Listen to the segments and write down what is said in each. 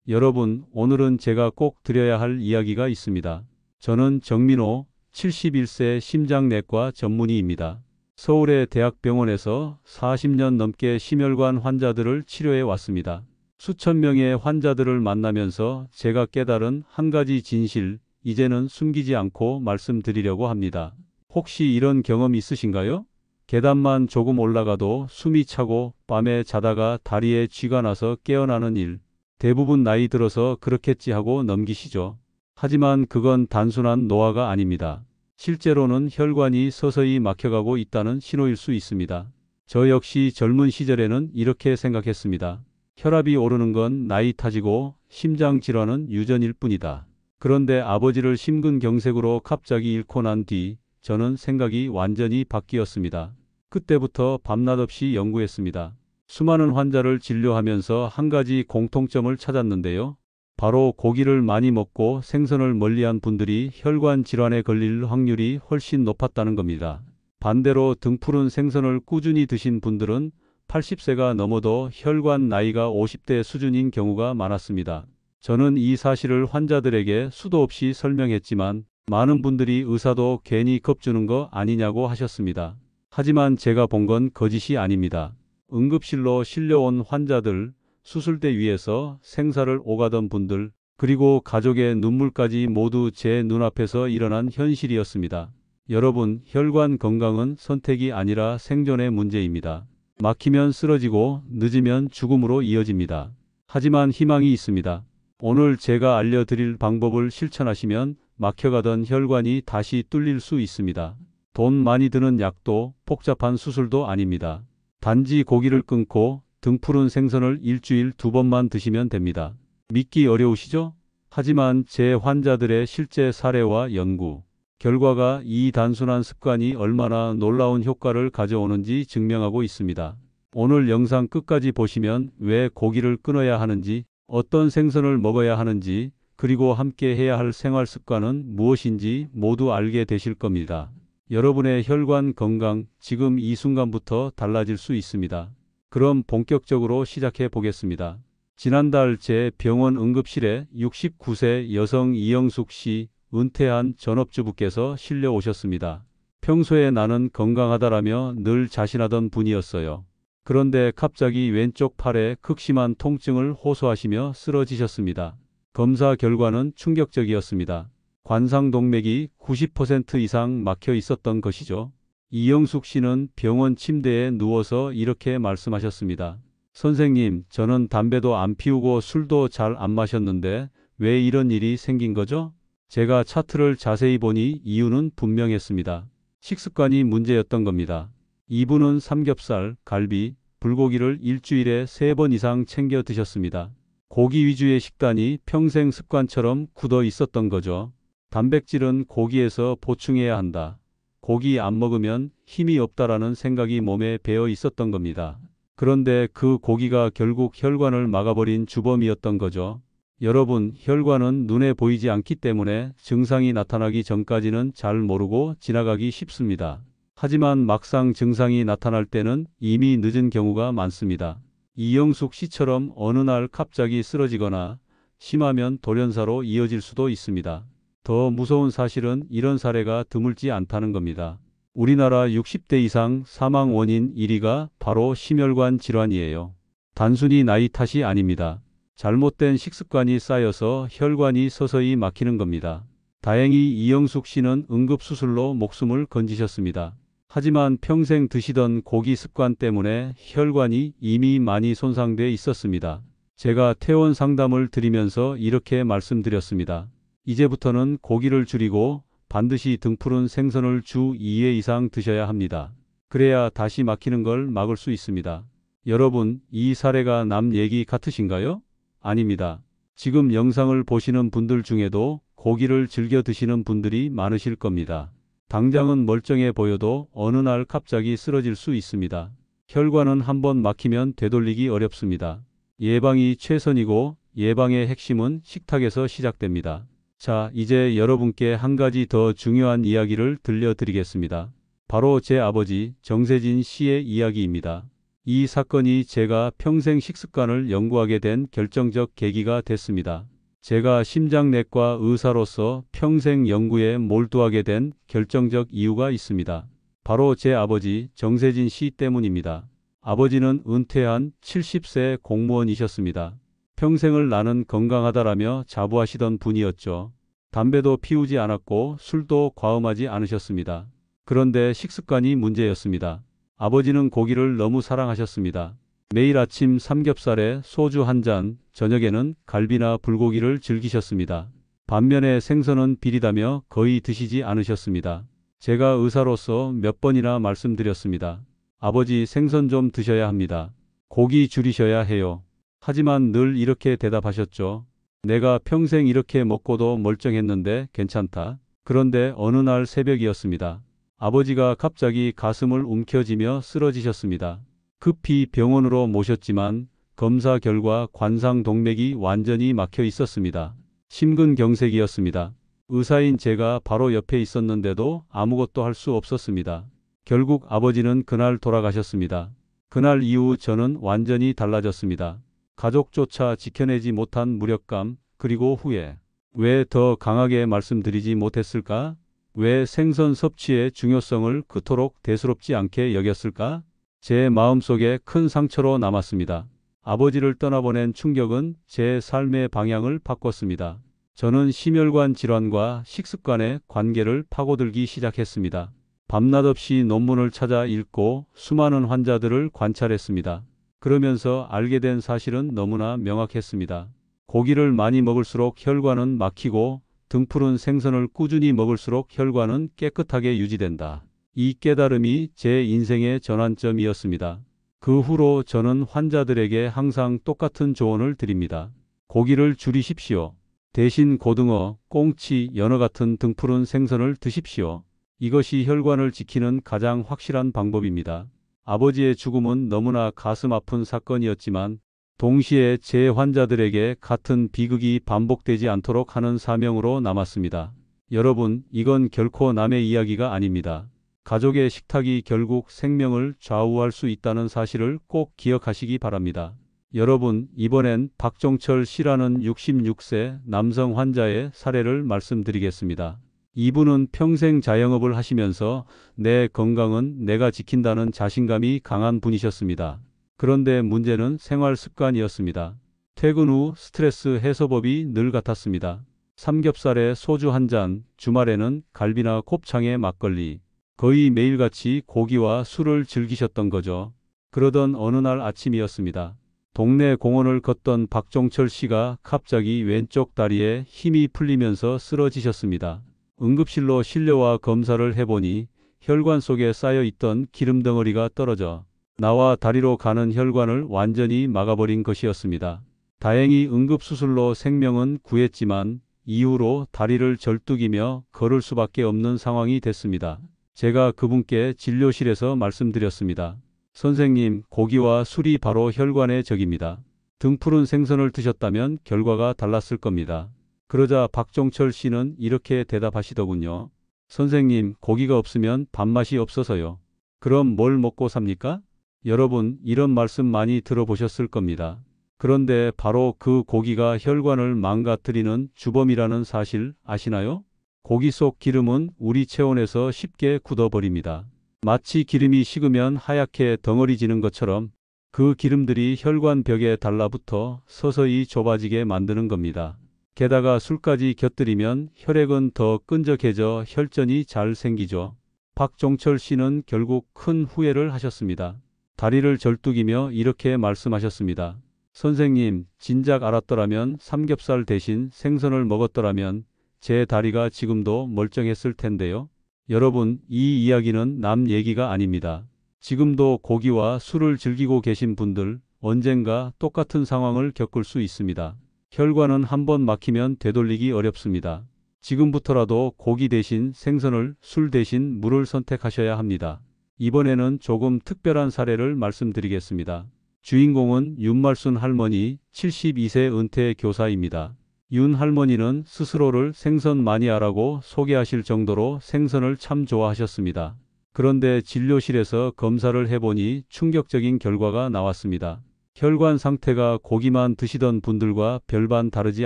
여러분, 오늘은 제가 꼭 드려야 할 이야기가 있습니다. 저는 정민호, 71세 심장내과 전문의입니다. 서울의 대학병원에서 40년 넘게 심혈관 환자들을 치료해 왔습니다. 수천 명의 환자들을 만나면서 제가 깨달은 한 가지 진실, 이제는 숨기지 않고 말씀드리려고 합니다. 혹시 이런 경험 있으신가요? 계단만 조금 올라가도 숨이 차고 밤에 자다가 다리에 쥐가 나서 깨어나는 일. 대부분 나이 들어서 그렇겠지 하고 넘기시죠. 하지만 그건 단순한 노화가 아닙니다. 실제로는 혈관이 서서히 막혀가고 있다는 신호일 수 있습니다. 저 역시 젊은 시절에는 이렇게 생각했습니다. 혈압이 오르는 건 나이 탓이고 심장 질환은 유전일 뿐이다. 그런데 아버지를 심근경색으로 갑자기 잃고 난 뒤 저는 생각이 완전히 바뀌었습니다. 그때부터 밤낮 없이 연구했습니다. 수많은 환자를 진료하면서 한 가지 공통점을 찾았는데요. 바로 고기를 많이 먹고 생선을 멀리한 분들이 혈관 질환에 걸릴 확률이 훨씬 높았다는 겁니다. 반대로 등푸른 생선을 꾸준히 드신 분들은 80세가 넘어도 혈관 나이가 50대 수준인 경우가 많았습니다. 저는 이 사실을 환자들에게 수도 없이 설명했지만 많은 분들이 의사도 괜히 겁주는 거 아니냐고 하셨습니다. 하지만 제가 본 건 거짓이 아닙니다. 응급실로 실려온 환자들, 수술대 위에서 생사를 오가던 분들, 그리고 가족의 눈물까지 모두 제 눈앞에서 일어난 현실이었습니다. 여러분, 혈관 건강은 선택이 아니라 생존의 문제입니다. 막히면 쓰러지고 늦으면 죽음으로 이어집니다. 하지만 희망이 있습니다. 오늘 제가 알려드릴 방법을 실천하시면 막혀가던 혈관이 다시 뚫릴 수 있습니다. 돈 많이 드는 약도 복잡한 수술도 아닙니다. 단지 고기를 끊고 등푸른 생선을 일주일 2번만 드시면 됩니다. 믿기 어려우시죠? 하지만 제 환자들의 실제 사례와 연구, 결과가 이 단순한 습관이 얼마나 놀라운 효과를 가져오는지 증명하고 있습니다. 오늘 영상 끝까지 보시면 왜 고기를 끊어야 하는지, 어떤 생선을 먹어야 하는지, 그리고 함께 해야 할 생활 습관은 무엇인지 모두 알게 되실 겁니다. 여러분의 혈관 건강, 지금 이 순간부터 달라질 수 있습니다. 그럼 본격적으로 시작해 보겠습니다. 지난달 제 병원 응급실에 69세 여성 이영숙 씨, 은퇴한 전업주부께서 실려 오셨습니다. 평소에 나는 건강하다라며 늘 자신하던 분이었어요. 그런데 갑자기 왼쪽 팔에 극심한 통증을 호소하시며 쓰러지셨습니다. 검사 결과는 충격적이었습니다. 관상동맥이 90% 이상 막혀 있었던 것이죠. 이영숙 씨는 병원 침대에 누워서 이렇게 말씀하셨습니다. 선생님, 저는 담배도 안 피우고 술도 잘 안 마셨는데 왜 이런 일이 생긴 거죠? 제가 차트를 자세히 보니 이유는 분명했습니다. 식습관이 문제였던 겁니다. 이분은 삼겹살, 갈비, 불고기를 일주일에 3번 이상 챙겨 드셨습니다. 고기 위주의 식단이 평생 습관처럼 굳어 있었던 거죠. 단백질은 고기에서 보충해야 한다. 고기 안 먹으면 힘이 없다라는 생각이 몸에 배어 있었던 겁니다. 그런데 그 고기가 결국 혈관을 막아버린 주범이었던 거죠. 여러분, 혈관은 눈에 보이지 않기 때문에 증상이 나타나기 전까지는 잘 모르고 지나가기 쉽습니다. 하지만 막상 증상이 나타날 때는 이미 늦은 경우가 많습니다. 이영숙 씨처럼 어느 날 갑자기 쓰러지거나 심하면 돌연사로 이어질 수도 있습니다. 더 무서운 사실은 이런 사례가 드물지 않다는 겁니다. 우리나라 60대 이상 사망 원인 1위가 바로 심혈관 질환이에요. 단순히 나이 탓이 아닙니다. 잘못된 식습관이 쌓여서 혈관이 서서히 막히는 겁니다. 다행히 이영숙 씨는 응급수술로 목숨을 건지셨습니다. 하지만 평생 드시던 고기 습관 때문에 혈관이 이미 많이 손상돼 있었습니다. 제가 퇴원 상담을 드리면서 이렇게 말씀드렸습니다. 이제부터는 고기를 줄이고 반드시 등푸른 생선을 주 2회 이상 드셔야 합니다. 그래야 다시 막히는 걸 막을 수 있습니다. 여러분, 이 사례가 남 얘기 같으신가요? 아닙니다. 지금 영상을 보시는 분들 중에도 고기를 즐겨 드시는 분들이 많으실 겁니다. 당장은 멀쩡해 보여도 어느 날 갑자기 쓰러질 수 있습니다. 혈관은 한번 막히면 되돌리기 어렵습니다. 예방이 최선이고 예방의 핵심은 식탁에서 시작됩니다. 자, 이제 여러분께 한 가지 더 중요한 이야기를 들려드리겠습니다. 바로 제 아버지 정세진 씨의 이야기입니다. 이 사건이 제가 평생 식습관을 연구하게 된 결정적 계기가 됐습니다. 제가 심장내과 의사로서 평생 연구에 몰두하게 된 결정적 이유가 있습니다. 바로 제 아버지 정세진 씨 때문입니다. 아버지는 은퇴한 70세 공무원이셨습니다. 평생을 나는 건강하다라며 자부하시던 분이었죠. 담배도 피우지 않았고 술도 과음하지 않으셨습니다. 그런데 식습관이 문제였습니다. 아버지는 고기를 너무 사랑하셨습니다. 매일 아침 삼겹살에 소주 한 잔, 저녁에는 갈비나 불고기를 즐기셨습니다. 반면에 생선은 비리다며 거의 드시지 않으셨습니다. 제가 의사로서 몇 번이나 말씀드렸습니다. 아버지 생선 좀 드셔야 합니다. 고기 줄이셔야 해요. 하지만 늘 이렇게 대답하셨죠. 내가 평생 이렇게 먹고도 멀쩡했는데 괜찮다. 그런데 어느 날 새벽이었습니다. 아버지가 갑자기 가슴을 움켜쥐며 쓰러지셨습니다. 급히 병원으로 모셨지만 검사 결과 관상동맥이 완전히 막혀 있었습니다. 심근경색이었습니다. 의사인 제가 바로 옆에 있었는데도 아무것도 할 수 없었습니다. 결국 아버지는 그날 돌아가셨습니다. 그날 이후 저는 완전히 달라졌습니다. 가족조차 지켜내지 못한 무력감, 그리고 후회. 왜 더 강하게 말씀드리지 못했을까? 왜 생선 섭취의 중요성을 그토록 대수롭지 않게 여겼을까? 제 마음속에 큰 상처로 남았습니다. 아버지를 떠나보낸 충격은 제 삶의 방향을 바꿨습니다. 저는 심혈관 질환과 식습관의 관계를 파고들기 시작했습니다. 밤낮 없이 논문을 찾아 읽고 수많은 환자들을 관찰했습니다. 그러면서 알게 된 사실은 너무나 명확했습니다. 고기를 많이 먹을수록 혈관은 막히고 등푸른 생선을 꾸준히 먹을수록 혈관은 깨끗하게 유지된다. 이 깨달음이 제 인생의 전환점이었습니다. 그 후로 저는 환자들에게 항상 똑같은 조언을 드립니다. 고기를 줄이십시오. 대신 고등어, 꽁치, 연어 같은 등푸른 생선을 드십시오. 이것이 혈관을 지키는 가장 확실한 방법입니다. 아버지의 죽음은 너무나 가슴 아픈 사건이었지만 동시에 제 환자들에게 같은 비극이 반복되지 않도록 하는 사명으로 남았습니다. 여러분, 이건 결코 남의 이야기가 아닙니다. 가족의 식탁이 결국 생명을 좌우할 수 있다는 사실을 꼭 기억하시기 바랍니다. 여러분, 이번엔 박종철 씨라는 66세 남성 환자의 사례를 말씀드리겠습니다. 이분은 평생 자영업을 하시면서 내 건강은 내가 지킨다는 자신감이 강한 분이셨습니다. 그런데 문제는 생활 습관이었습니다. 퇴근 후 스트레스 해소법이 늘 같았습니다. 삼겹살에 소주 한 잔, 주말에는 갈비나 곱창에 막걸리. 거의 매일같이 고기와 술을 즐기셨던 거죠. 그러던 어느 날 아침이었습니다. 동네 공원을 걷던 박종철 씨가 갑자기 왼쪽 다리에 힘이 풀리면서 쓰러지셨습니다. 응급실로 실려와 검사를 해보니 혈관 속에 쌓여있던 기름 덩어리가 떨어져 나와 다리로 가는 혈관을 완전히 막아버린 것이었습니다. 다행히 응급수술로 생명은 구했지만 이후로 다리를 절뚝이며 걸을 수밖에 없는 상황이 됐습니다. 제가 그분께 진료실에서 말씀드렸습니다. 선생님, 고기와 술이 바로 혈관의 적입니다. 등푸른 생선을 드셨다면 결과가 달랐을 겁니다. 그러자 박종철 씨는 이렇게 대답하시더군요. 선생님, 고기가 없으면 밥맛이 없어서요. 그럼 뭘 먹고 삽니까? 여러분, 이런 말씀 많이 들어보셨을 겁니다. 그런데 바로 그 고기가 혈관을 망가뜨리는 주범이라는 사실 아시나요? 고기 속 기름은 우리 체온에서 쉽게 굳어버립니다. 마치 기름이 식으면 하얗게 덩어리지는 것처럼 그 기름들이 혈관 벽에 달라붙어 서서히 좁아지게 만드는 겁니다. 게다가 술까지 곁들이면 혈액은 더 끈적해져 혈전이 잘 생기죠. 박종철 씨는 결국 큰 후회를 하셨습니다. 다리를 절뚝이며 이렇게 말씀하셨습니다. 선생님, 진작 알았더라면 삼겹살 대신 생선을 먹었더라면 제 다리가 지금도 멀쩡했을 텐데요. 여러분, 이 이야기는 남 얘기가 아닙니다. 지금도 고기와 술을 즐기고 계신 분들 언젠가 똑같은 상황을 겪을 수 있습니다. 혈관은 한번 막히면 되돌리기 어렵습니다. 지금부터라도 고기 대신 생선을, 술 대신 물을 선택하셔야 합니다. 이번에는 조금 특별한 사례를 말씀드리겠습니다. 주인공은 윤말순 할머니 72세 은퇴 교사입니다. 윤 할머니는 스스로를 생선 마니아라고 소개하실 정도로 생선을 참 좋아하셨습니다. 그런데 진료실에서 검사를 해보니 충격적인 결과가 나왔습니다. 혈관 상태가 고기만 드시던 분들과 별반 다르지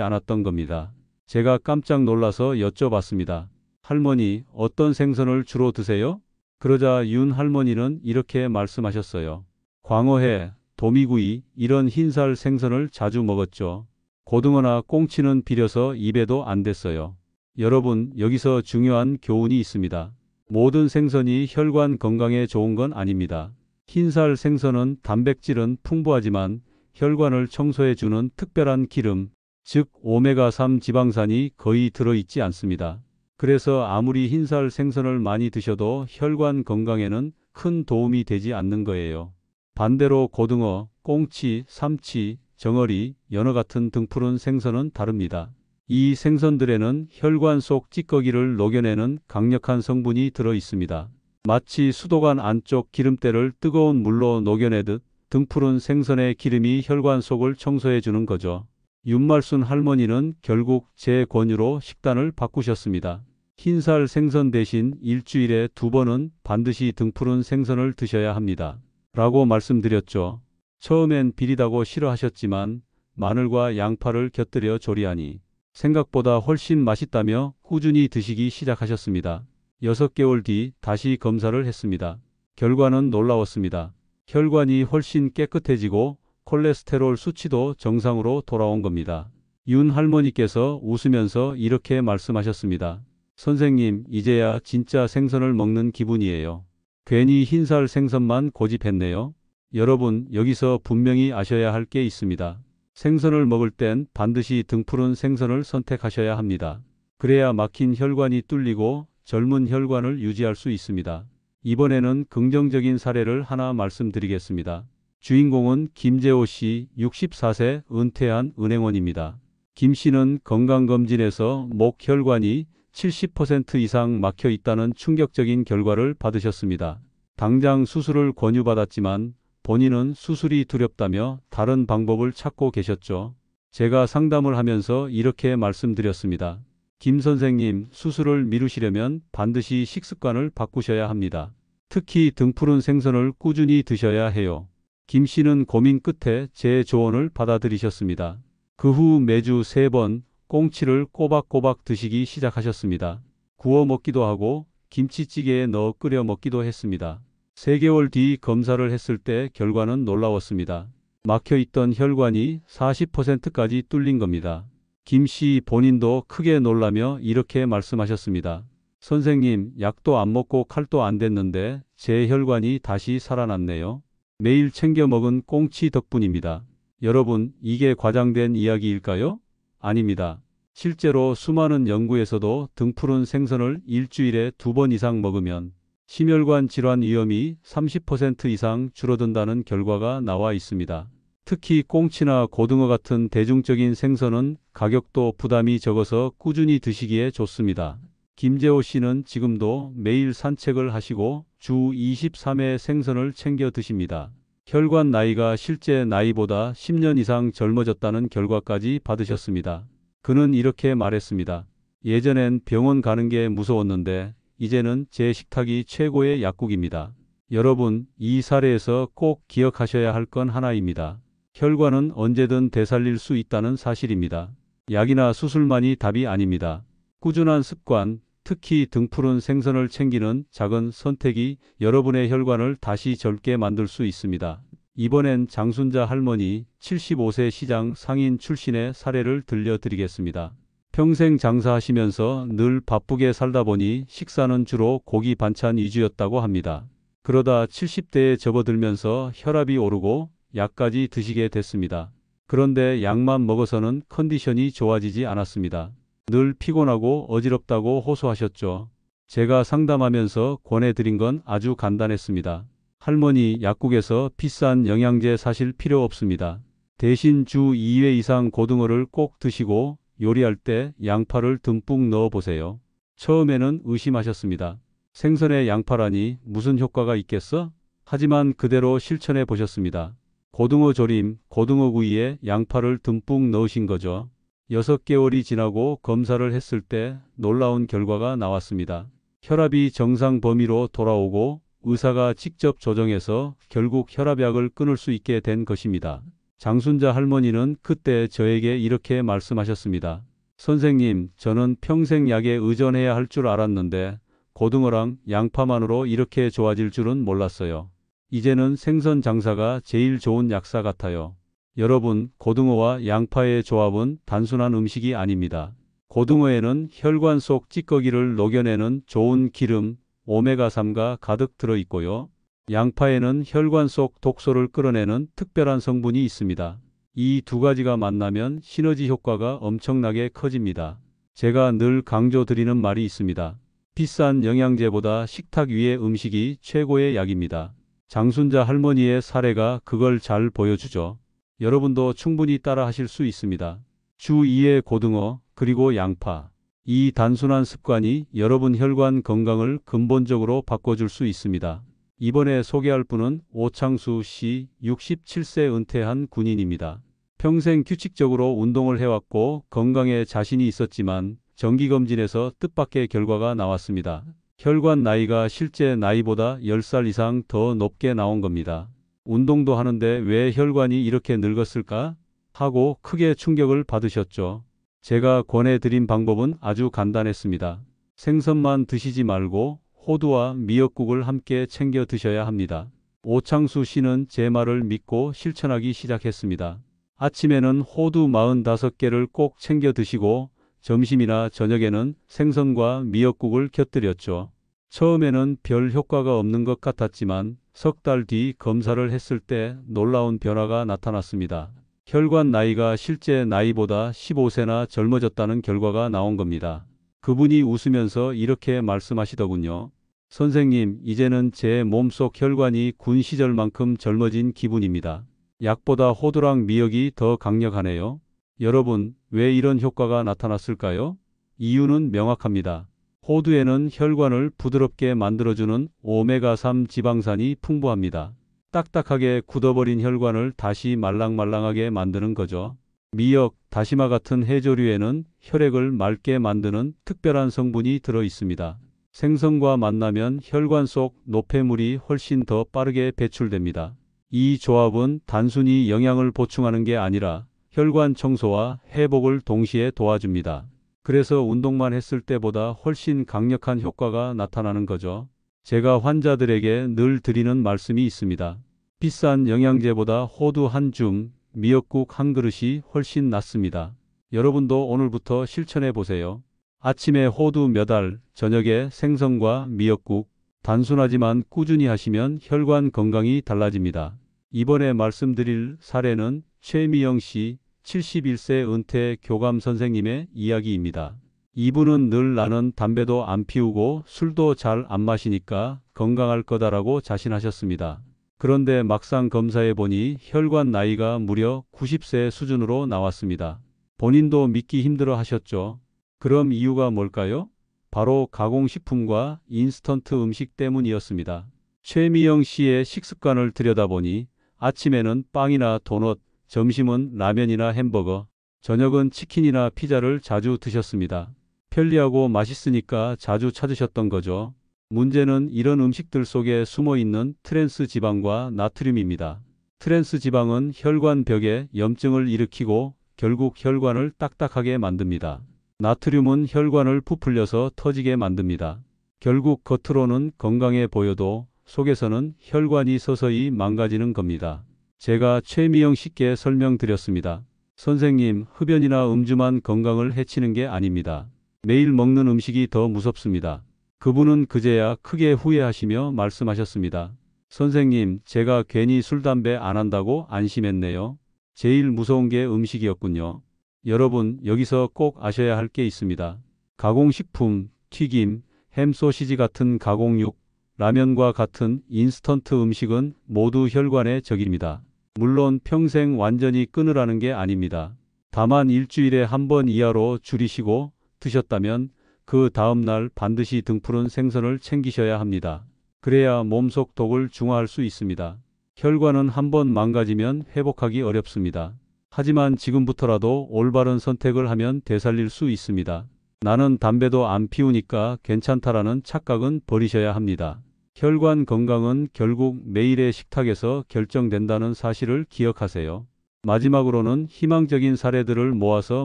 않았던 겁니다. 제가 깜짝 놀라서 여쭤봤습니다. 할머니, 어떤 생선을 주로 드세요? 그러자 윤 할머니는 이렇게 말씀하셨어요. 광어회, 도미구이, 이런 흰살 생선을 자주 먹었죠. 고등어나 꽁치는 비려서 입에도 안 댔어요. 여러분, 여기서 중요한 교훈이 있습니다. 모든 생선이 혈관 건강에 좋은 건 아닙니다. 흰살 생선은 단백질은 풍부하지만 혈관을 청소해주는 특별한 기름, 즉 오메가3 지방산이 거의 들어있지 않습니다. 그래서 아무리 흰살 생선을 많이 드셔도 혈관 건강에는 큰 도움이 되지 않는 거예요. 반대로 고등어, 꽁치, 삼치, 정어리, 연어 같은 등푸른 생선은 다릅니다. 이 생선들에는 혈관 속 찌꺼기를 녹여내는 강력한 성분이 들어 있습니다. 마치 수도관 안쪽 기름때를 뜨거운 물로 녹여내듯 등푸른 생선의 기름이 혈관 속을 청소해 주는 거죠. 윤말순 할머니는 결국 제 권유로 식단을 바꾸셨습니다. 흰살 생선 대신 일주일에 2번은 반드시 등푸른 생선을 드셔야 합니다. 라고 말씀드렸죠. 처음엔 비리다고 싫어하셨지만 마늘과 양파를 곁들여 조리하니 생각보다 훨씬 맛있다며 꾸준히 드시기 시작하셨습니다. 6개월 뒤 다시 검사를 했습니다. 결과는 놀라웠습니다. 혈관이 훨씬 깨끗해지고 콜레스테롤 수치도 정상으로 돌아온 겁니다. 윤 할머니께서 웃으면서 이렇게 말씀하셨습니다. 선생님, 이제야 진짜 생선을 먹는 기분이에요. 괜히 흰살 생선만 고집했네요. 여러분, 여기서 분명히 아셔야 할 게 있습니다. 생선을 먹을 땐 반드시 등푸른 생선을 선택하셔야 합니다. 그래야 막힌 혈관이 뚫리고 젊은 혈관을 유지할 수 있습니다. 이번에는 긍정적인 사례를 하나 말씀드리겠습니다. 주인공은 김재호 씨, 64세 은퇴한 은행원입니다. 김 씨는 건강검진에서 목 혈관이 70% 이상 막혀 있다는 충격적인 결과를 받으셨습니다. 당장 수술을 권유받았지만 본인은 수술이 두렵다며 다른 방법을 찾고 계셨죠. 제가 상담을 하면서 이렇게 말씀드렸습니다. 김 선생님, 수술을 미루시려면 반드시 식습관을 바꾸셔야 합니다. 특히 등푸른 생선을 꾸준히 드셔야 해요. 김 씨는 고민 끝에 제 조언을 받아들이셨습니다. 그 후 매주 3번 꽁치를 꼬박꼬박 드시기 시작하셨습니다. 구워 먹기도 하고 김치찌개에 넣어 끓여 먹기도 했습니다. 3개월 뒤 검사를 했을 때 결과는 놀라웠습니다. 막혀있던 혈관이 40%까지 뚫린 겁니다. 김 씨 본인도 크게 놀라며 이렇게 말씀하셨습니다. 선생님, 약도 안 먹고 칼도 안 댔는데 제 혈관이 다시 살아났네요. 매일 챙겨 먹은 꽁치 덕분입니다. 여러분, 이게 과장된 이야기일까요? 아닙니다. 실제로 수많은 연구에서도 등푸른 생선을 일주일에 2번 이상 먹으면 심혈관 질환 위험이 30% 이상 줄어든다는 결과가 나와 있습니다. 특히 꽁치나 고등어 같은 대중적인 생선은 가격도 부담이 적어서 꾸준히 드시기에 좋습니다. 김재호 씨는 지금도 매일 산책을 하시고 주 23회 생선을 챙겨 드십니다. 혈관 나이가 실제 나이보다 10년 이상 젊어졌다는 결과까지 받으셨습니다. 그는 이렇게 말했습니다. 예전엔 병원 가는 게 무서웠는데 이제는 제 식탁이 최고의 약국입니다. 여러분, 이 사례에서 꼭 기억하셔야 할 건 하나입니다. 혈관은 언제든 되살릴 수 있다는 사실입니다. 약이나 수술만이 답이 아닙니다. 꾸준한 습관, 특히 등푸른 생선을 챙기는 작은 선택이 여러분의 혈관을 다시 젊게 만들 수 있습니다. 이번엔 장순자 할머니 75세 시장 상인 출신의 사례를 들려드리겠습니다. 평생 장사하시면서 늘 바쁘게 살다 보니 식사는 주로 고기 반찬 위주였다고 합니다. 그러다 70대에 접어들면서 혈압이 오르고 약까지 드시게 됐습니다. 그런데 약만 먹어서는 컨디션이 좋아지지 않았습니다. 늘 피곤하고 어지럽다고 호소하셨죠. 제가 상담하면서 권해드린 건 아주 간단했습니다. 할머니, 약국에서 비싼 영양제 사실 필요 없습니다. 대신 주 2회 이상 고등어를 꼭 드시고 요리할 때 양파를 듬뿍 넣어보세요. 처음에는 의심하셨습니다. 생선에 양파라니 무슨 효과가 있겠어? 하지만 그대로 실천해 보셨습니다. 고등어 조림, 고등어 구이에 양파를 듬뿍 넣으신 거죠. 6개월이 지나고 검사를 했을 때 놀라운 결과가 나왔습니다. 혈압이 정상 범위로 돌아오고 의사가 직접 조정해서 결국 혈압약을 끊을 수 있게 된 것입니다. 장순자 할머니는 그때 저에게 이렇게 말씀하셨습니다. 선생님, 저는 평생 약에 의존해야 할 줄 알았는데 고등어랑 양파만으로 이렇게 좋아질 줄은 몰랐어요. 이제는 생선 장사가 제일 좋은 약사 같아요. 여러분, 고등어와 양파의 조합은 단순한 음식이 아닙니다. 고등어에는 혈관 속 찌꺼기를 녹여내는 좋은 기름, 오메가3가 가득 들어 있고요. 양파에는 혈관 속 독소를 끌어내는 특별한 성분이 있습니다. 이 두 가지가 만나면 시너지 효과가 엄청나게 커집니다. 제가 늘 강조드리는 말이 있습니다. 비싼 영양제보다 식탁 위의 음식이 최고의 약입니다. 장순자 할머니의 사례가 그걸 잘 보여주죠. 여러분도 충분히 따라 하실 수 있습니다. 주 2회 고등어, 그리고 양파. 이 단순한 습관이 여러분 혈관 건강을 근본적으로 바꿔줄 수 있습니다. 이번에 소개할 분은 오창수 씨, 67세 은퇴한 군인입니다. 평생 규칙적으로 운동을 해왔고 건강에 자신이 있었지만 정기검진에서 뜻밖의 결과가 나왔습니다. 혈관 나이가 실제 나이보다 10살 이상 더 높게 나온 겁니다. 운동도 하는데 왜 혈관이 이렇게 늙었을까? 하고 크게 충격을 받으셨죠. 제가 권해드린 방법은 아주 간단했습니다. 생선만 드시지 말고 호두와 미역국을 함께 챙겨 드셔야 합니다. 오창수 씨는 제 말을 믿고 실천하기 시작했습니다. 아침에는 호두 45개를 꼭 챙겨 드시고 점심이나 저녁에는 생선과 미역국을 곁들였죠. 처음에는 별 효과가 없는 것 같았지만 석 달 뒤 검사를 했을 때 놀라운 변화가 나타났습니다. 혈관 나이가 실제 나이보다 15세나 젊어졌다는 결과가 나온 겁니다. 그분이 웃으면서 이렇게 말씀하시더군요. 선생님, 이제는 제 몸속 혈관이 군 시절만큼 젊어진 기분입니다. 약보다 호두랑 미역이 더 강력하네요. 여러분, 왜 이런 효과가 나타났을까요? 이유는 명확합니다. 호두에는 혈관을 부드럽게 만들어주는 오메가3 지방산이 풍부합니다. 딱딱하게 굳어버린 혈관을 다시 말랑말랑하게 만드는 거죠. 미역, 다시마 같은 해조류에는 혈액을 맑게 만드는 특별한 성분이 들어 있습니다. 생선과 만나면 혈관 속 노폐물이 훨씬 더 빠르게 배출됩니다. 이 조합은 단순히 영양을 보충하는 게 아니라 혈관 청소와 회복을 동시에 도와줍니다. 그래서 운동만 했을 때보다 훨씬 강력한 효과가 나타나는 거죠. 제가 환자들에게 늘 드리는 말씀이 있습니다. 비싼 영양제보다 호두 한 줌, 미역국 한 그릇이 훨씬 낫습니다. 여러분도 오늘부터 실천해 보세요. 아침에 호두 몇 알, 저녁에 생선과 미역국. 단순하지만 꾸준히 하시면 혈관 건강이 달라집니다. 이번에 말씀드릴 사례는 최미영 씨, 71세 은퇴 교감 선생님의 이야기입니다. 이분은 늘 나는 담배도 안 피우고 술도 잘 안 마시니까 건강할 거다라고 자신하셨습니다. 그런데 막상 검사해 보니 혈관 나이가 무려 90세 수준으로 나왔습니다. 본인도 믿기 힘들어 하셨죠. 그럼 이유가 뭘까요? 바로 가공식품과 인스턴트 음식 때문이었습니다. 최미영 씨의 식습관을 들여다보니 아침에는 빵이나 도넛, 점심은 라면이나 햄버거, 저녁은 치킨이나 피자를 자주 드셨습니다. 편리하고 맛있으니까 자주 찾으셨던 거죠. 문제는 이런 음식들 속에 숨어 있는 트랜스 지방과 나트륨입니다. 트랜스 지방은 혈관 벽에 염증을 일으키고 결국 혈관을 딱딱하게 만듭니다. 나트륨은 혈관을 부풀려서 터지게 만듭니다. 결국 겉으로는 건강해 보여도 속에서는 혈관이 서서히 망가지는 겁니다. 제가 최미영 씨께 설명드렸습니다. 선생님, 흡연이나 음주만 건강을 해치는 게 아닙니다. 매일 먹는 음식이 더 무섭습니다. 그분은 그제야 크게 후회하시며 말씀하셨습니다. 선생님, 제가 괜히 술, 담배 안 한다고 안심했네요. 제일 무서운 게 음식이었군요. 여러분, 여기서 꼭 아셔야 할 게 있습니다. 가공식품, 튀김, 햄 소시지 같은 가공육, 라면과 같은 인스턴트 음식은 모두 혈관의 적입니다. 물론 평생 완전히 끊으라는 게 아닙니다. 다만 일주일에 한 번 이하로 줄이시고 드셨다면 그 다음날 반드시 등푸른 생선을 챙기셔야 합니다. 그래야 몸속 독을 중화할 수 있습니다. 혈관은 한 번 망가지면 회복하기 어렵습니다. 하지만 지금부터라도 올바른 선택을 하면 되살릴 수 있습니다. 나는 담배도 안 피우니까 괜찮다라는 착각은 버리셔야 합니다. 혈관 건강은 결국 매일의 식탁에서 결정된다는 사실을 기억하세요. 마지막으로는 희망적인 사례들을 모아서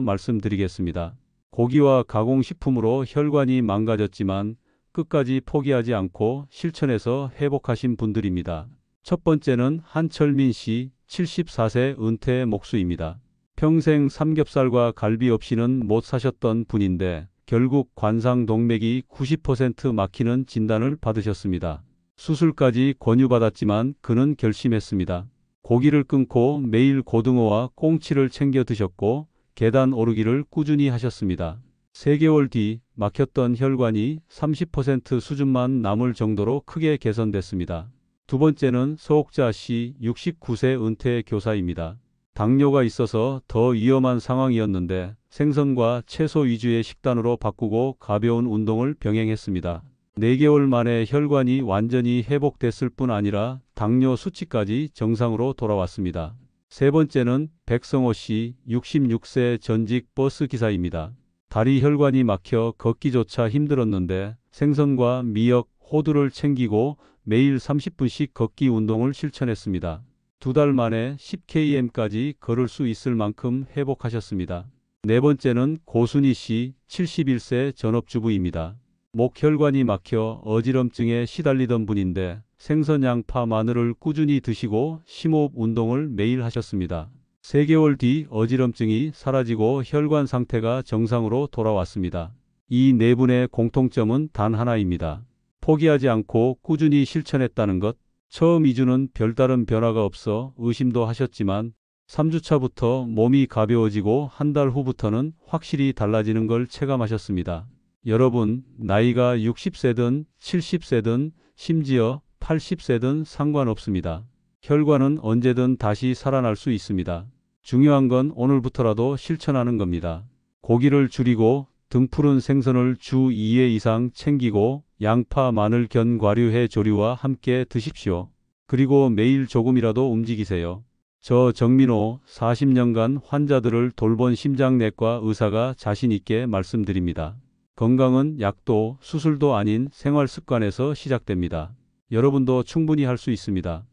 말씀드리겠습니다. 고기와 가공식품으로 혈관이 망가졌지만 끝까지 포기하지 않고 실천해서 회복하신 분들입니다. 첫 번째는 한철민 씨, 74세 은퇴 목수입니다. 평생 삼겹살과 갈비 없이는 못 사셨던 분인데 결국 관상동맥이 90% 막히는 진단을 받으셨습니다. 수술까지 권유받았지만 그는 결심했습니다. 고기를 끊고 매일 고등어와 꽁치를 챙겨 드셨고 계단 오르기를 꾸준히 하셨습니다. 3개월 뒤 막혔던 혈관이 30% 수준만 남을 정도로 크게 개선됐습니다. 두 번째는 서옥자 씨, 69세 은퇴 교사입니다. 당뇨가 있어서 더 위험한 상황이었는데 생선과 채소 위주의 식단으로 바꾸고 가벼운 운동을 병행했습니다. 4개월 만에 혈관이 완전히 회복됐을 뿐 아니라 당뇨 수치까지 정상으로 돌아왔습니다. 세 번째는 백성호 씨, 66세 전직 버스 기사입니다. 다리 혈관이 막혀 걷기조차 힘들었는데 생선과 미역, 호두를 챙기고 매일 30분씩 걷기 운동을 실천했습니다. 2달 만에 10km까지 걸을 수 있을 만큼 회복하셨습니다. 네 번째는 고순희 씨, 71세 전업주부입니다. 목혈관이 막혀 어지럼증에 시달리던 분인데 생선, 양파, 마늘을 꾸준히 드시고 심호흡 운동을 매일 하셨습니다. 3개월 뒤 어지럼증이 사라지고 혈관 상태가 정상으로 돌아왔습니다. 이 네 분의 공통점은 단 하나입니다. 포기하지 않고 꾸준히 실천했다는 것. 처음 2주는 별다른 변화가 없어 의심도 하셨지만 3주차부터 몸이 가벼워지고 한 달 후부터는 확실히 달라지는 걸 체감하셨습니다. 여러분, 나이가 60세든 70세든 심지어 80세든 상관없습니다. 혈관은 언제든 다시 살아날 수 있습니다. 중요한 건 오늘부터라도 실천하는 겁니다. 고기를 줄이고 등푸른 생선을 주 2회 이상 챙기고 양파, 마늘, 견, 과류회 조리와 함께 드십시오. 그리고 매일 조금이라도 움직이세요. 저 정민호 40년간 환자들을 돌본 심장내과 의사가 자신 있게 말씀드립니다. 건강은 약도 수술도 아닌 생활 습관에서 시작됩니다. 여러분도 충분히 할 수 있습니다.